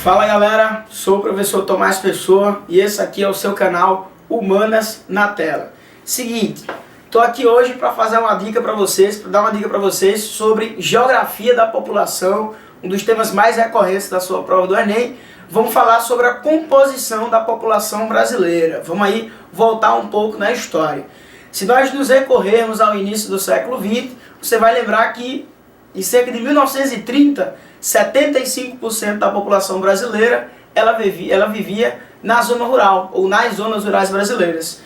Fala galera, sou o professor Tomás Pessoa e esse aqui é o seu canal Humanas na Tela. Seguinte, estou aqui hoje para fazer uma dica para vocês, para dar uma dica para vocês sobre geografia da população, um dos temas mais recorrentes da sua prova do Enem. Vamos falar sobre a composição da população brasileira. Vamos aí voltar um pouco na história. Se nós nos recorrermos ao início do século XX, você vai lembrar que em cerca de 1930, 75% da população brasileira ela vivia na zona rural, ou nas zonas rurais brasileiras.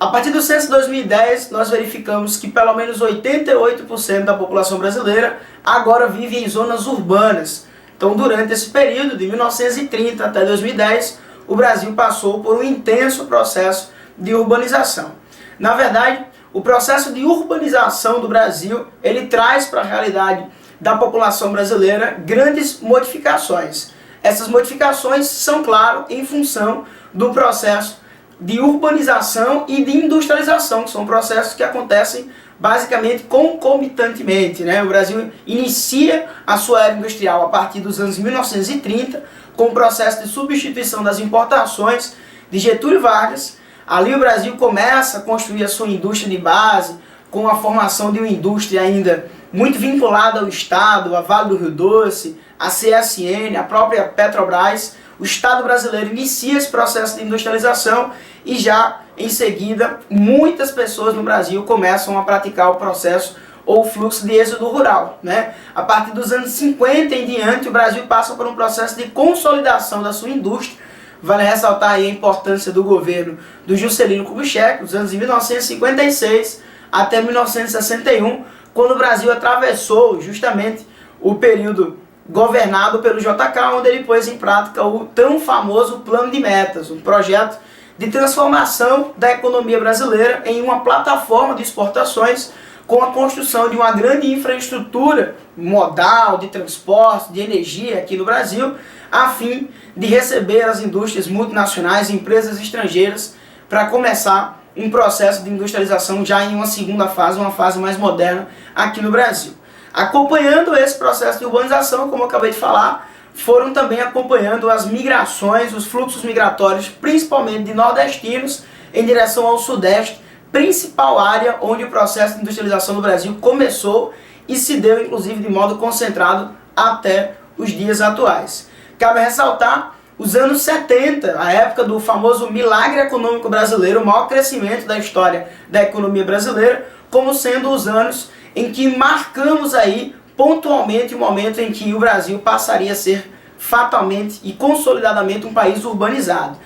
A partir do censo de 2010, nós verificamos que pelo menos 88% da população brasileira agora vive em zonas urbanas. Então, durante esse período, de 1930 até 2010, o Brasil passou por um intenso processo de urbanização. Na verdade, o processo de urbanização do Brasil, ele traz para a realidade da população brasileira grandes modificações. Essas modificações são, claro, em função do processo de urbanização e de industrialização, que são processos que acontecem basicamente concomitantemente, né? O Brasil inicia a sua era industrial a partir dos anos 1930, com o processo de substituição das importações de Getúlio Vargas. Ali o Brasil começa a construir a sua indústria de base, com a formação de uma indústria ainda muito vinculada ao Estado, a Vale do Rio Doce, a CSN, a própria Petrobras. O Estado brasileiro inicia esse processo de industrialização e já em seguida muitas pessoas no Brasil começam a praticar o processo ou fluxo de êxodo rural, né? A partir dos anos 50 em diante, o Brasil passa por um processo de consolidação da sua indústria. Vale ressaltar aí a importância do governo do Juscelino Kubitschek, dos anos de 1956 até 1961, quando o Brasil atravessou justamente o período governado pelo JK, onde ele pôs em prática o tão famoso Plano de Metas, um projeto de transformação da economia brasileira em uma plataforma de exportações, com a construção de uma grande infraestrutura modal, de transporte, de energia aqui no Brasil, a fim de receber as indústrias multinacionais e empresas estrangeiras para começar um processo de industrialização já em uma segunda fase, uma fase mais moderna aqui no Brasil. Acompanhando esse processo de urbanização, como eu acabei de falar, foram também acompanhando as migrações, os fluxos migratórios, principalmente de nordestinos em direção ao sudeste, principal área onde o processo de industrialização do Brasil começou e se deu, inclusive, de modo concentrado até os dias atuais. Cabe ressaltar os anos 70, a época do famoso milagre econômico brasileiro, o maior crescimento da história da economia brasileira, como sendo os anos em que marcamos aí pontualmente o momento em que o Brasil passaria a ser fatalmente e consolidadamente um país urbanizado.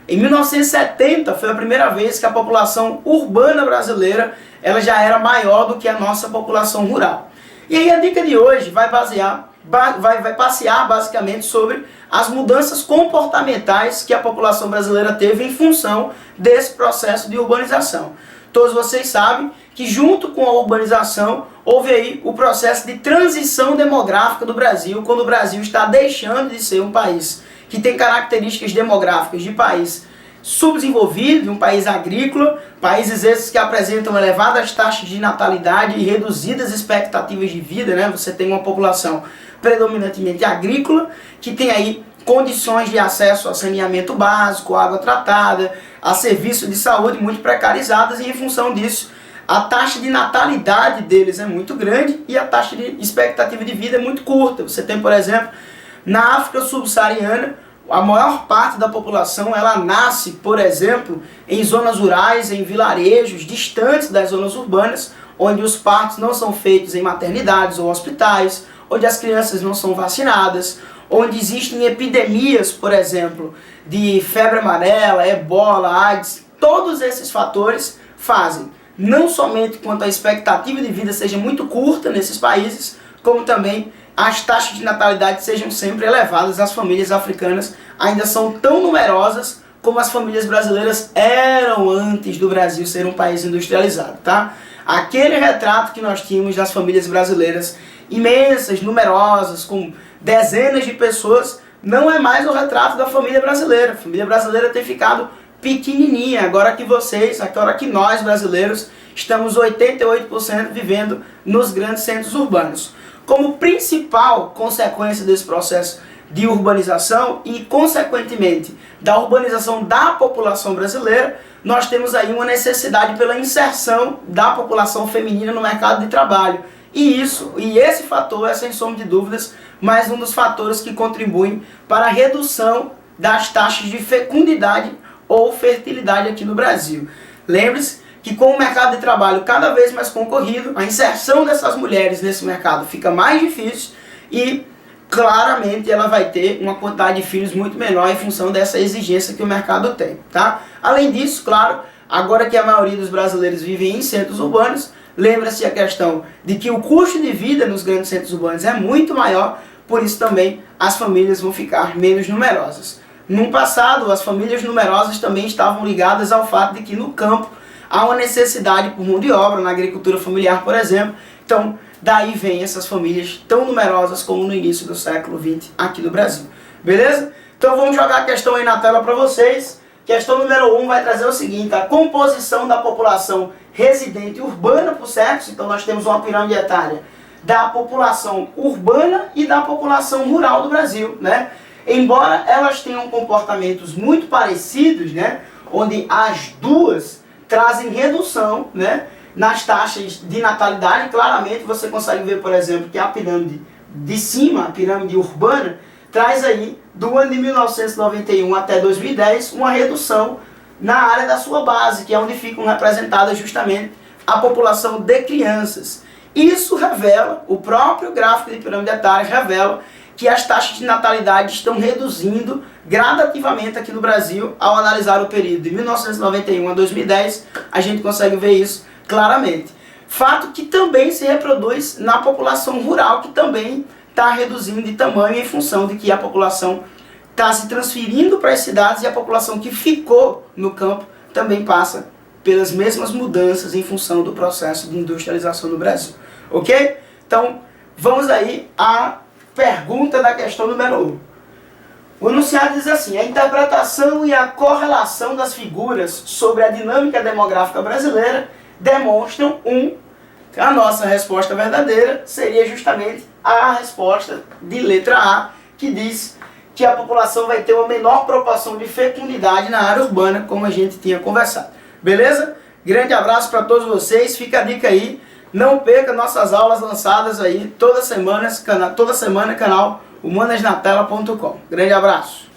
Em 1970 foi a primeira vez que a população urbana brasileira ela já era maior do que a nossa população rural. E aí a dica de hoje vai passear basicamente sobre as mudanças comportamentais que a população brasileira teve em função desse processo de urbanização. Todos vocês sabem que junto com a urbanização houve aí o processo de transição demográfica do Brasil, quando o Brasil está deixando de ser um país que tem características demográficas de país subdesenvolvido, de um país agrícola, países esses que apresentam elevadas taxas de natalidade e reduzidas expectativas de vida, né? Você tem uma população predominantemente agrícola, que tem aí condições de acesso a saneamento básico, água tratada, a serviços de saúde muito precarizadas, e em função disso, a taxa de natalidade deles é muito grande e a taxa de expectativa de vida é muito curta. Você tem, por exemplo, na África subsaariana, a maior parte da população ela nasce, por exemplo, em zonas rurais, em vilarejos distantes das zonas urbanas, onde os partos não são feitos em maternidades ou hospitais, onde as crianças não são vacinadas, onde existem epidemias, por exemplo, de febre amarela, ebola, AIDS. Todos esses fatores fazem não somente quanto a expectativa de vida seja muito curta nesses países, como também as taxas de natalidade sejam sempre elevadas. As famílias africanas ainda são tão numerosas como as famílias brasileiras eram antes do Brasil ser um país industrializado, tá? Aquele retrato que nós tínhamos das famílias brasileiras imensas, numerosas, com dezenas de pessoas, não é mais o retrato da família brasileira. A família brasileira tem ficado pequenininha, agora que nós brasileiros estamos 88% vivendo nos grandes centros urbanos. Como principal consequência desse processo de urbanização e, consequentemente, da urbanização da população brasileira, nós temos aí uma necessidade pela inserção da população feminina no mercado de trabalho. E esse fator é, sem sombra de dúvidas, mais um dos fatores que contribuem para a redução das taxas de fecundidade ou fertilidade aqui no Brasil. Lembre-se que com o mercado de trabalho cada vez mais concorrido, a inserção dessas mulheres nesse mercado fica mais difícil e claramente ela vai ter uma quantidade de filhos muito menor em função dessa exigência que o mercado tem, tá? Além disso, claro, agora que a maioria dos brasileiros vivem em centros urbanos, lembra-se a questão de que o custo de vida nos grandes centros urbanos é muito maior, por isso também as famílias vão ficar menos numerosas. No passado, as famílias numerosas também estavam ligadas ao fato de que no campo há uma necessidade por mão de obra, na agricultura familiar, por exemplo. Então, daí vem essas famílias tão numerosas como no início do século XX aqui no Brasil. Beleza? Então vamos jogar a questão aí na tela para vocês. Questão número 1 vai trazer o seguinte: a composição da população residente urbana por sexo. Então nós temos uma pirâmide etária da população urbana e da população rural do Brasil, né? Embora elas tenham comportamentos muito parecidos, né? Onde as duas trazem redução, né? Nas taxas de natalidade. Claramente você consegue ver, por exemplo, que a pirâmide de cima, a pirâmide urbana, traz aí, do ano de 1991 até 2010, uma redução na área da sua base, que é onde ficam representadas justamente a população de crianças. Isso revela, o próprio gráfico de pirâmide etária revela que as taxas de natalidade estão reduzindo gradativamente aqui no Brasil. Ao analisar o período de 1991 a 2010, a gente consegue ver isso claramente. Fato que também se reproduz na população rural, que também está reduzindo de tamanho em função de que a população está se transferindo para as cidades e a população que ficou no campo também passa pelas mesmas mudanças em função do processo de industrialização no Brasil. Ok? Então, vamos aí à pergunta da questão número 1. O enunciado diz assim: a interpretação e a correlação das figuras sobre a dinâmica demográfica brasileira demonstram a nossa resposta verdadeira seria justamente a resposta de letra A, que diz que a população vai ter uma menor proporção de fecundidade na área urbana, como a gente tinha conversado. Beleza? Grande abraço para todos vocês, fica a dica aí, não perca nossas aulas lançadas aí toda semana, canal humanasnatela.com. Grande abraço!